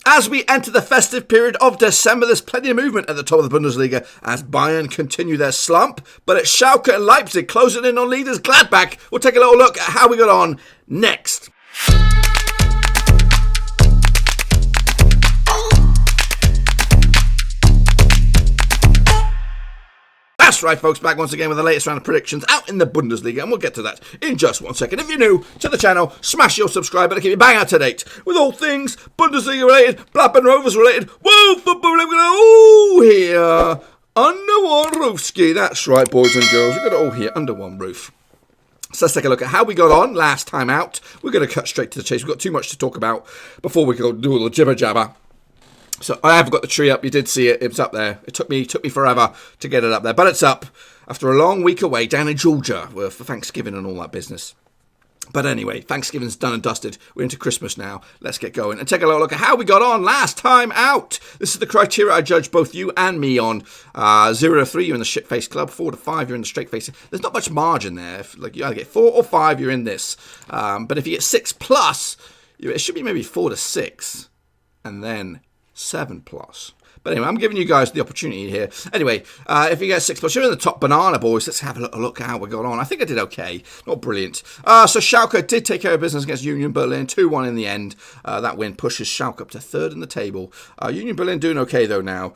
As we enter the festive period of December, there's plenty of movement at the top of the Bundesliga as Bayern continue their slump. But it's Schalke and Leipzig closing in on leaders Gladbach. We'll take a little look at how we got on next. That's right, folks, back once again with the latest round of predictions out in the Bundesliga, and we'll get to that in just 1 second. If you're new to the channel, smash your subscribe button to keep you bang out to date with all things Bundesliga related, Blackburn Rovers related, whoa, football related, all here under one roofski. That's right, boys and girls, we've got it all here under one roof. So let's take a look at how we got on last time out. We're going to cut straight to the chase. We've got too much to talk about before we go do all the jibber jabber. So I have got the tree up. You did see it. It was up there. It took me forever to get it up there. But it's up after a long week away down in Georgia for Thanksgiving and all that business. But anyway, Thanksgiving's done and dusted. We're into Christmas now. Let's get going and take a little look at how we got on last time out. This is the criteria I judge both you and me on. 0 to 3, you're in the shit-face club. 4 to 5, you're in the straight-face. There's not much margin there. Like you either get 4 or 5, you're in this. But if you get 6 plus, it should be maybe 4 to 6. And then 7 plus. But anyway, I'm giving you guys the opportunity here. Anyway, if you get 6 plus, you're in the top banana, boys. Let's have a look at how we're going on. I think I did okay. Not brilliant. So Schalke did take care of business against Union Berlin. 2-1 in the end. That win pushes Schalke up to 3rd in the table. Union Berlin doing okay, though, now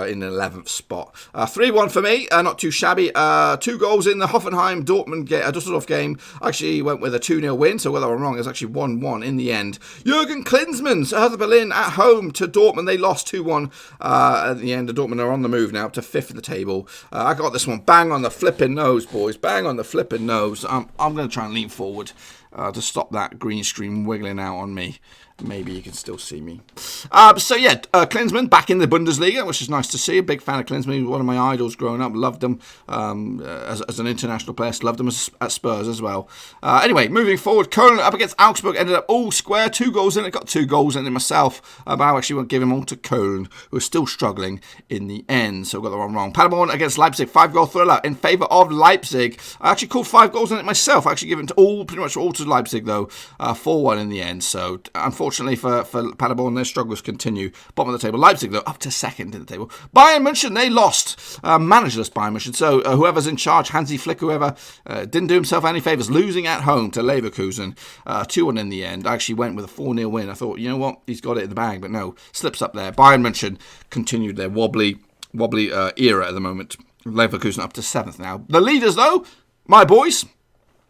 in the 11th spot. 3-1 for me. Not too shabby. 2 goals in the Hoffenheim Düsseldorf game. Actually went with a 2-0 win. So whether I'm wrong, it's actually 1-1 in the end. Jurgen Klinsmann's Hertha Berlin at home to Dortmund. They lost 2-1. At the end, the Dortmund are on the move now up to 5th in the table. I got this one bang on the flipping nose, boys. Bang on the flipping nose. I'm going to try and lean forward to stop that green screen wiggling out on me. Maybe you can still see me. Klinsmann back in the Bundesliga, which is nice to see. A big fan of Klinsmann. He was one of my idols growing up. Loved him as an international player. Loved him at Spurs as well. Anyway, moving forward, Köln up against Augsburg. Ended up all square. 2 goals in it. Got 2 goals in it myself. But I actually won't give him all to Köln, who are still struggling in the end. So I got the one wrong. Paderborn against Leipzig. 5-goal thriller in favour of Leipzig. I actually called 5 goals in it myself. I actually given it pretty much all to Leipzig, though. 4-1 in the end. So, unfortunately for Paderborn, their struggles continue. Bottom of the table. Leipzig, though, up to 2nd in the table. Bayern München, they lost. Managerless Bayern München. So whoever's in charge, Hansi Flick, whoever, didn't do himself any favours. Losing at home to Leverkusen. 2-1 in the end. I actually went with a 4-0 win. I thought, you know what? He's got it in the bag. But no, slips up there. Bayern München continued their wobbly era at the moment. Leverkusen up to 7th now. The leaders, though, my boys,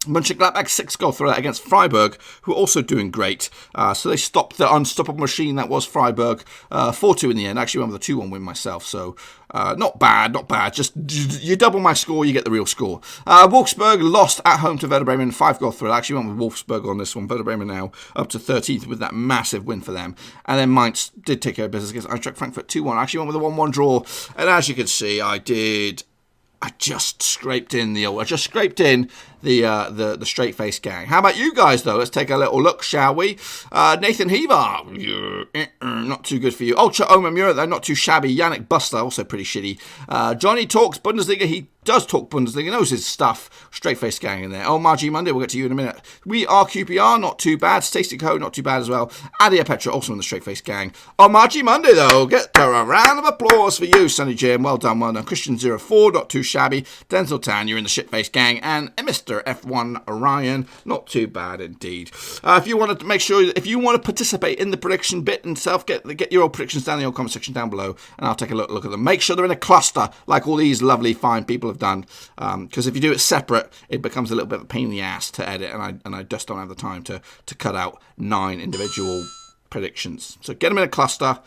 Mönchengladbach 6-goal thriller against Freiburg, who are also doing great. So they stopped the unstoppable machine that was Freiburg. 4-2 in the end. Actually went with a 2-1 win myself. So not bad. Just you double my score, you get the real score. Wolfsburg lost at home to Werder Bremen. 5-goal thriller. Actually went with Wolfsburg on this one. Werder Bremen now up to 13th with that massive win for them. And then Mainz did take care of business against Eintracht Frankfurt 2-1. I actually went with a 1-1 draw. And as you can see, I just scraped in the straight face gang. How about you guys, though? Let's take a little look, shall we? Nathan Heaver, not too good for you. Ultra Omer Mura, though, not too shabby. Yannick Buster, also pretty shitty. Johnny talks Bundesliga. He does talk Bundesliga, knows his stuff. Straight face gang in there. Oh, Margie Monday, we'll get to you in a minute. We are QPR, not too bad. Stacey Coe, not too bad as well. Adia Petra, also in the straight face gang. Oh, Margie Monday, though, get a round of applause for you, Sonny Jim. Well done. Christian 04, not too shabby. Denzel Tan, you're in the shit face gang. And Mr. F1 Orion, not too bad indeed. If you want to participate in the prediction bit and get your old predictions down in the old comment section down below, and I'll take a look at them. Make sure they're in a cluster like all these lovely fine people have done, because if you do it separate, it becomes a little bit of a pain in the ass to edit, and I just don't have the time to cut out 9 individual predictions. So get them in a cluster.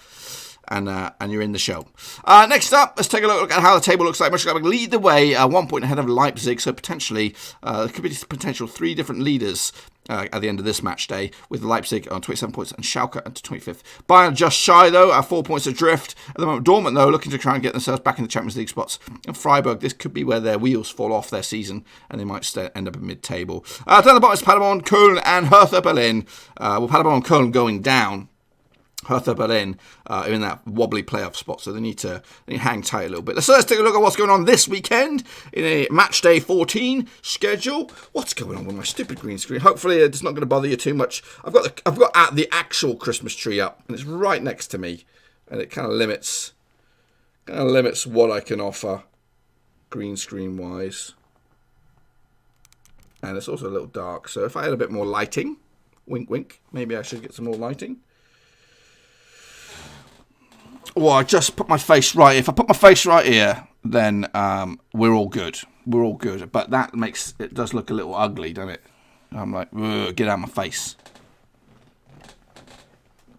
And you're in the show. Next up, let's take a look at how the table looks like. Mönchengladbach lead the way, 1 point ahead of Leipzig. So potentially, there could be potential 3 different leaders at the end of this match day, with Leipzig on 27 points and Schalke at 25th. Bayern just shy, though, 4 points adrift. At the moment, Dortmund, though, looking to try and get themselves back in the Champions League spots. And Freiburg, this could be where their wheels fall off their season, and they might end up in mid-table. Down the bottom is Paderborn, Köln, and Hertha Berlin. Paderborn and Köln going down. Hertha Berlin in that wobbly playoff spot, so they need to hang tight a little bit. So let's take a look at what's going on this weekend in a Matchday 14 schedule. What's going on with my stupid green screen? Hopefully it's not going to bother you too much. I've got the actual Christmas tree up, and it's right next to me, and it kind of limits what I can offer green screen wise. And it's also a little dark, so if I had a bit more lighting, wink wink, maybe I should get some more lighting. Well, I just put my face right. If I put my face right here, then we're all good. We're all good. But that makes it does look a little ugly, doesn't it? I'm like, get out of my face.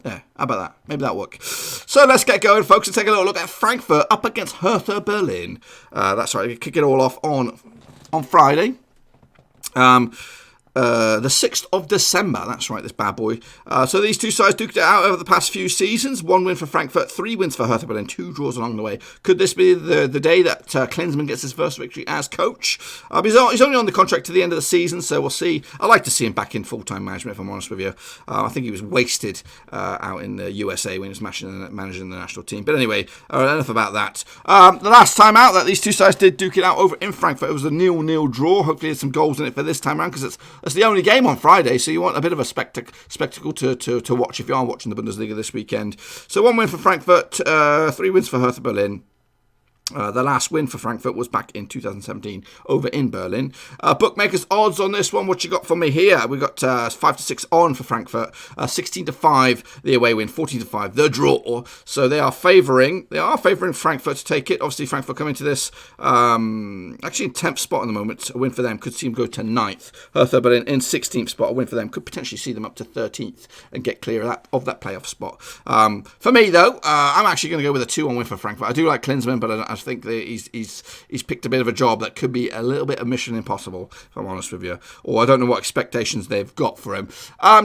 Yeah, how about that? Maybe that'll work. So let's get going, folks, and take a little look at Frankfurt up against Hertha Berlin. That's right. We kick it all off on Friday. The 6th of December, that's right, this bad boy. So these two sides duked it out over the past few seasons. 1 win for Frankfurt, 3 wins for Hertha Berlin, 2 draws along the way. Could this be the day that Klinsmann gets his first victory as coach? He's only on the contract to the end of the season, so we'll see. I'd like to see him back in full-time management, if I'm honest with you. I think he was wasted out in the USA when he was managing the national team. But anyway, enough about that. The last time out that these two sides did duke it out over in Frankfurt, it was a 0-0 draw. Hopefully there's some goals in it for this time around, because it's the only game on Friday, so you want a bit of a spectacle to watch if you are watching the Bundesliga this weekend. So 1 win for Frankfurt, 3 wins for Hertha Berlin. The last win for Frankfurt was back in 2017 over in Berlin. Bookmakers odds on this one. What you got for me here? We got 5-6 on for Frankfurt, 16-5 the away win, 14-5 the draw. So they are favouring Frankfurt to take it. Obviously, Frankfurt coming to this actually in 10th spot at the moment. A win for them could see them go to 9th. Hertha Berlin in 16th spot. A win for them could potentially see them up to 13th and get clear of that playoff spot. For me though, I'm actually going to go with a 2-1 win for Frankfurt. I do like Klinsmann, but I think that he's picked a bit of a job that could be a little bit of mission impossible, if I'm honest with you. Or I don't know what expectations they've got for him.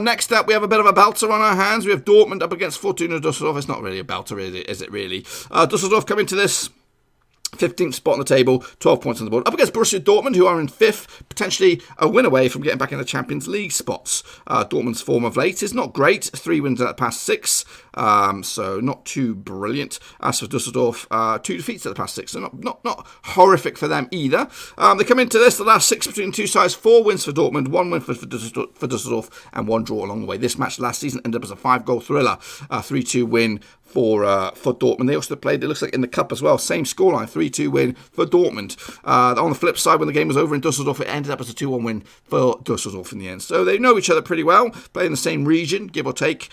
Next up, we have a bit of a belter on our hands. We have Dortmund up against Fortuna Düsseldorf. It's not really a belter, is it really? Düsseldorf coming to this 15th spot on the table, 12 points on the board. Up against Borussia Dortmund, who are in 5th, potentially a win away from getting back in the Champions League spots. Dortmund's form of late is not great. 3 wins at the past 6, so not too brilliant. As for Düsseldorf, 2 defeats at the past 6, so not horrific for them either. They come into this, the last 6 between the two sides, 4 wins for Dortmund, 1 win for Düsseldorf, and 1 draw along the way. This match last season ended up as a 5-goal thriller, 3-2 win for Dortmund. They also played, it looks like, in the cup as well. Same scoreline, 3-2 win for Dortmund. On the flip side, when the game was over in Düsseldorf, it ended up as a 2-1 win for Düsseldorf in the end. So they know each other pretty well, play in the same region, give or take.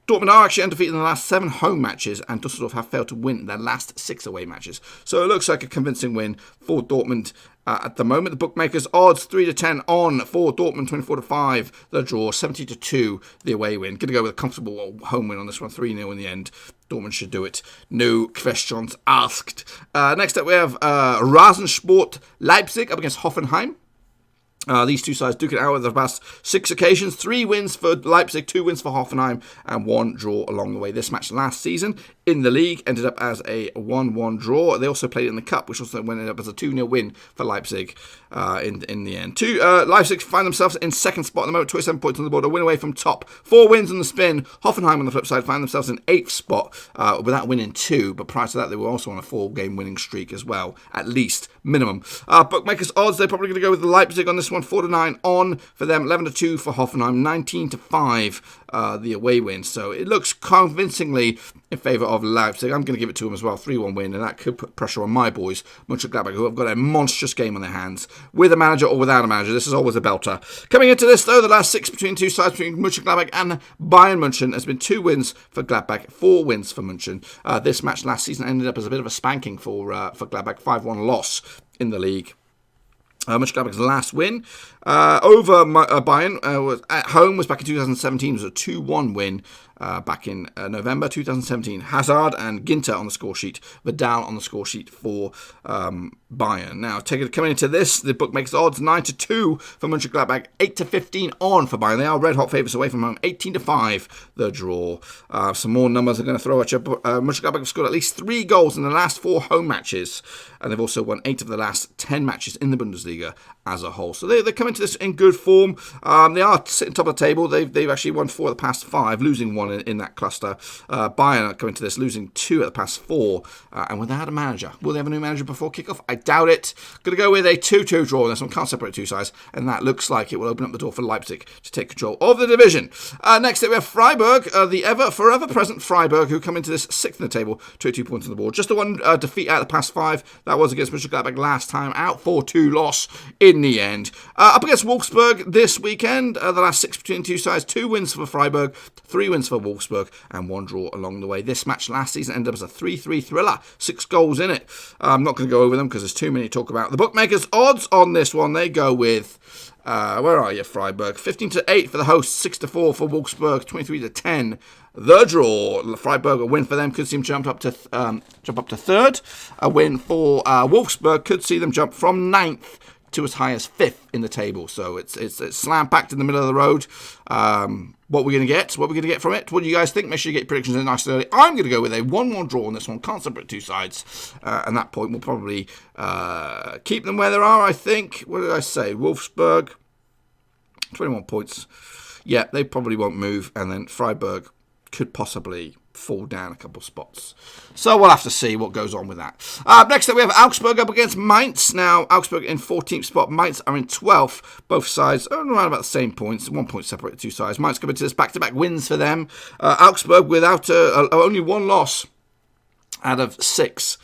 Dortmund are actually undefeated in the last 7 home matches, and Düsseldorf have failed to win their last 6 away matches. So it looks like a convincing win for Dortmund at the moment. The bookmakers odds 3-10 on for Dortmund, 24-5 the draw, 70-2 the away win. Going to go with a comfortable home win on this one, 3-0 in the end. Dortmund should do it. No questions asked. Next up we have Rasensport Leipzig up against Hoffenheim. These two sides duke it out over the past 6 occasions. 3 wins for Leipzig, 2 wins for Hoffenheim, and 1 draw along the way. This match last season in the league ended up as a 1-1 draw. They also played it in the cup, which also ended up as a 2-0 win for Leipzig in the end. Leipzig find themselves in 2nd spot at the moment, 27 points on the board, a win away from top. 4 wins on the spin. Hoffenheim on the flip side find themselves in 8th spot without winning 2, but prior to that they were also on a 4-game winning streak as well, at least, minimum. Bookmakers odds, they're probably going to go with Leipzig on this one, 4-9 on for them, 11-2 for Hoffenheim, 19-5 the away win. So it looks convincingly in favour of Leipzig. I'm going to give it to them as well, 3-1 win, and that could put pressure on my boys, Gladbach, who have got a monstrous game on their hands, with a manager or without a manager. This is always a belter. Coming into this, though, the last 6 between 2 sides, between Gladbach and Bayern München, has been 2 wins for Gladbach, 4 wins for München. This match last season ended up as a bit of a spanking for Gladbach, 5-1 loss in the league. Mönchengladbach's last win over Bayern was at home was back in 2017. It was a 2-1 win back in November 2017. Hazard and Ginter on the score sheet. Vidal on the score sheet for Bayern. Now, coming into this, the bookmakers odds 9-2 for Mönchengladbach, 8-15 on for Bayern. They are red hot favourites away from home, 18-5 the draw. Some more numbers I'm going to throw at you. Mönchengladbach have scored at least 3 goals in the last 4 home matches, and they've also won 8 of the last 10 matches in the Bundesliga as a whole. So they're coming to this in good form. They are sitting top of the table. They've actually won 4 of the past 5, losing 1 in that cluster. Bayern are coming to this, losing 2 of the past 4, and without a manager. Will they have a new manager before kickoff? I doubt it. Going to go with a 2-2 draw on this one. Can't separate 2 sides, and that looks like it will open up the door for Leipzig to take control of the division. Next up, we have Freiburg, the forever present Freiburg, who come into this 6th in the table, 22 points on the board. Just the one defeat out of the past 5. That was against Gladbach last time out, 4-2 loss in the end. Up against Wolfsburg this weekend, the last 6 between 2 sides, 2 wins for Freiburg, 3 wins for Wolfsburg, and 1 draw along the way. This match last season ended up as a 3-3 thriller, 6 goals in it. I'm not going to go over them because there's too many to talk about. The bookmakers' odds on this one, they go with, where are you, Freiburg? 15-8 for the hosts, 6-4 for Wolfsburg, 23-10. The draw. Freiburg, a win for them could see them jump up to 3rd. A win for Wolfsburg could see them jump from 9th to as high as 5th in the table. So it's slam packed in the middle of the road. What we're going to get? What we're going to get from it? What do you guys think? Make sure you get predictions in nice and early. I'm going to go with a 1-1 draw on this one. Can't separate 2 sides. And that point will probably keep them where they are, I think. What did I say? Wolfsburg, 21 points. Yeah, they probably won't move. And then Freiburg could possibly fall down a couple spots. So we'll have to see what goes on with that. Next up, we have Augsburg up against Mainz. Now, Augsburg in 14th spot. Mainz are in 12th. Both sides are around about the same points. 1 point separate the 2 sides. Mainz coming to this back-to-back wins for them. Augsburg without only 1 loss out of 6.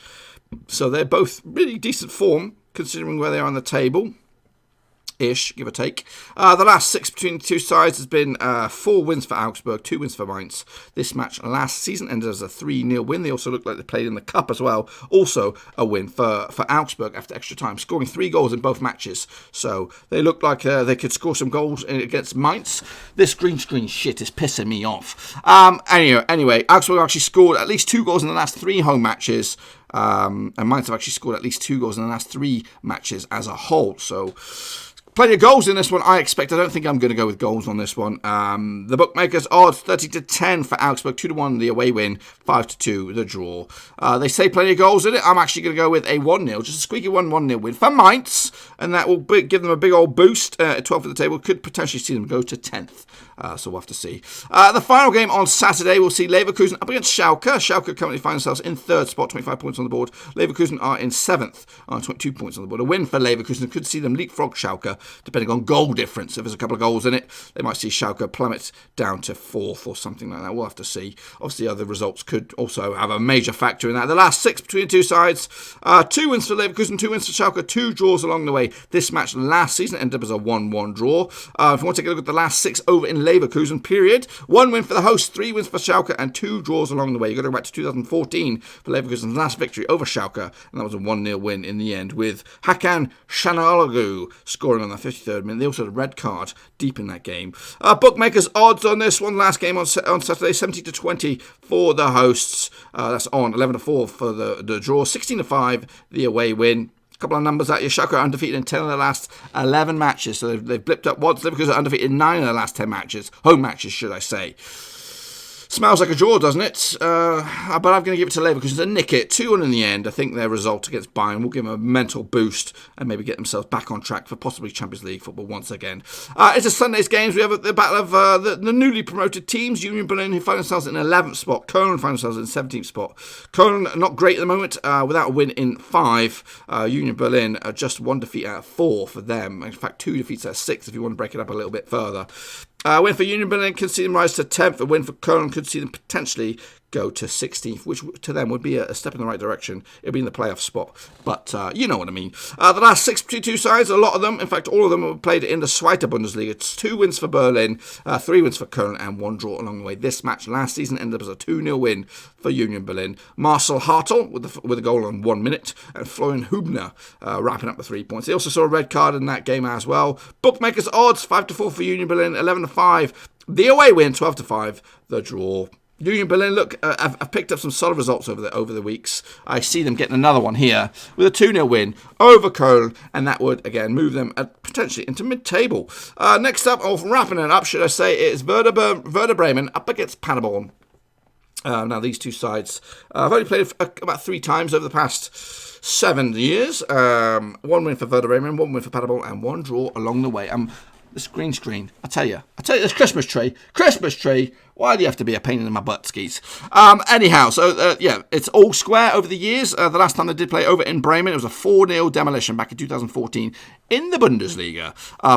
So they're both really decent form, considering where they are on the table. Ish, give or take. The last 6 between the 2 sides has been 4 wins for Augsburg, 2 wins for Mainz. This match last season ended as a 3-0 win. They also look like they played in the cup as well. Also a win for Augsburg after extra time, scoring 3 goals in both matches. So they look like they could score some goals against Mainz. This green screen shit is pissing me off. Anyway, Augsburg actually scored at least 2 goals in the last 3 home matches. And Mainz have actually scored at least 2 goals in the last 3 matches as a whole. So plenty of goals in this one, I expect. I don't think I'm going to go with goals on this one. The bookmakers' odds, 30-10 for Augsburg, 2-1 the away win, 5-2 the draw. They say plenty of goals in it. I'm actually going to go with a 1-0, just a squeaky 1-0 win for Mainz, and that will give them a big old boost at 12th of the table. Could potentially see them go to 10th. So we'll have to see. The final game on Saturday, we'll see Leverkusen up against Schalke. Schalke currently find themselves in 3rd spot, 25 points on the board. Leverkusen are in 7th, on 22 points on the board. A win for Leverkusen could see them leapfrog Schalke, depending on goal difference. If there's a couple of goals in it, they might see Schalke plummet down to 4th or something like that. We'll have to see. Obviously, other results could also have a major factor in that. The last 6 between the 2 sides, 2 wins for Leverkusen, 2 wins for Schalke, 2 draws along the way. This match last season ended up as a 1-1 draw. If you want to take a look at the last 6 over in Leverkusen, period, 1 win for the host, 3 wins for Schalke, and 2 draws along the way. You've got to go back to 2014 for Leverkusen's last victory over Schalke, and that was a 1-0 win in the end, with Hakan Şanlıurfa scoring on the 53rd minute. They also had a red card deep in that game. Bookmakers' odds on this one, last game on Saturday, 70-20 for the hosts. That's on 11-4 for the draw, 16-5 the away win. Couple of numbers at you. Schalke are undefeated in 10 of the last 11 matches, so they've blipped up once. Leverkusen are undefeated in 9 of the last 10 matches, home matches, should I say. Smells like a draw, doesn't it? But I'm going to give it to Leverkusen to nick it. 2-1 in the end. I think their result against Bayern will give them a mental boost and maybe get themselves back on track for possibly Champions League football once again. It's a Sunday's games. We have the battle of the newly promoted teams. Union Berlin, who find themselves in 11th spot. Köln find themselves in 17th spot. Köln, not great at the moment, without a win in 5. Union Berlin, just 1 defeat out of 4 for them. In fact, 2 defeats out of 6 if you want to break it up a little bit further. Win for Union Berlin could see them rise to 10th. A win for Köln could see them potentially go to 16th, which to them would be a step in the right direction. It would be in the playoff spot, but you know what I mean. The last 6 2 sides, a lot of them, in fact all of them, have played in the Zweite Bundesliga. It's 2 wins for Berlin, 3 wins for Köln, and 1 draw along the way. This match last season ended up as a 2-0 win for Union Berlin. Marcel Hartl with a goal on 1 minute, and Florian Hübner wrapping up the 3 points. They also saw a red card in that game as well. Bookmakers' odds, 5-4 for Union Berlin, 11-5 the away win, 12-5 the draw. Union Berlin, look, I've picked up some solid results over the weeks. I see them getting another one here with a 2-0 win over Köln, and that would, again, move them potentially into mid-table. Next up, or wrapping it up, should I say, is Werder Bremen up against Paderborn. Now, these two sides I've only played about 3 times over the past 7 years. 1 win for Werder Bremen, 1 win for Paderborn, and 1 draw along the way. This green screen, I tell you, this Christmas tree. Why do you have to be a pain in my butt, skis? Anyhow, so yeah, it's all square over the years. The last time they did play over in Bremen, it was a 4-0 demolition back in 2014 in the Bundesliga.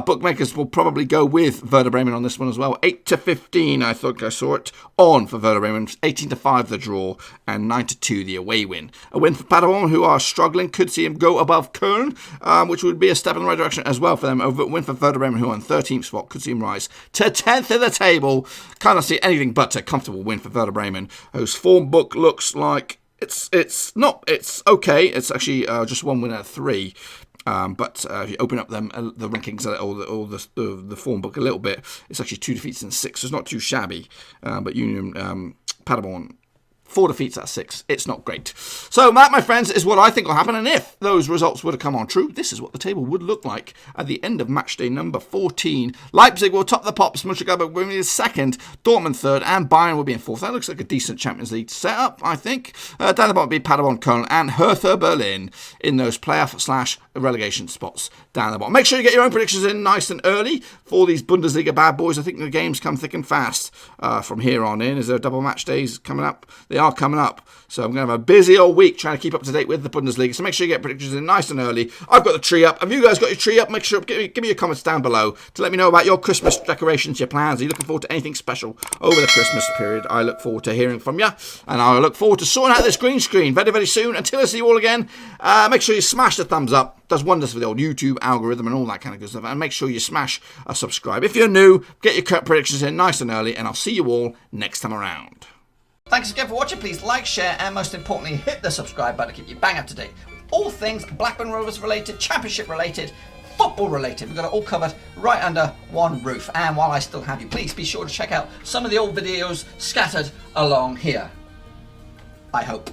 Bookmakers will probably go with Werder Bremen on this one as well. 8-15, I think I saw it on for Werder Bremen. 18-5 the draw and 9-2 the away win. A win for Paderborn, who are struggling. Could see them go above Köln, which would be a step in the right direction as well for them. A win for Werder Bremen, who are on 13th spot. Could see them rise to 10th in the table. Can't see anything but a comfortable win for Werder Bremen, whose form book looks like it's okay. It's actually just 1 win out of 3. But if you open up the rankings or the form book a little bit, it's actually 2 defeats and 6. So it's not too shabby. But Union Paderborn, 4 defeats out of 6. It's not great. So that, my friends, is what I think will happen. And if those results were to come on true, this is what the table would look like at the end of matchday number 14. Leipzig will top the pops. Gladbach will be in 2nd. Dortmund 3rd. And Bayern will be in 4th. That looks like a decent Champions League setup, I think. Down the bottom will be Paderborn, Köln, and Hertha Berlin in those playoff/relegation spots down the bottom. Make sure you get your own predictions in nice and early for these Bundesliga bad boys. I think the games come thick and fast from here on in. Is there double match days coming up? They are coming up. So I'm going to have a busy old week trying to keep up to date with the Bundesliga. So make sure you get predictions in nice and early. I've got the tree up. Have you guys got your tree up? Make sure, give me your comments down below to let me know about your Christmas decorations, your plans. Are you looking forward to anything special over the Christmas period? I look forward to hearing from you. And I look forward to sorting out this green screen very, very soon. Until I see you all again, make sure you smash the thumbs up. Does wonders for the old YouTube algorithm and all that kind of good stuff. And make sure you smash a subscribe. If you're new, get your cut predictions in nice and early. And I'll see you all next time around. Thanks again for watching. Please like, share, and most importantly, hit the subscribe button to keep you bang up to date with all things Blackburn Rovers related, Championship related, football related. We've got it all covered right under one roof. And while I still have you, please be sure to check out some of the old videos scattered along here. I hope.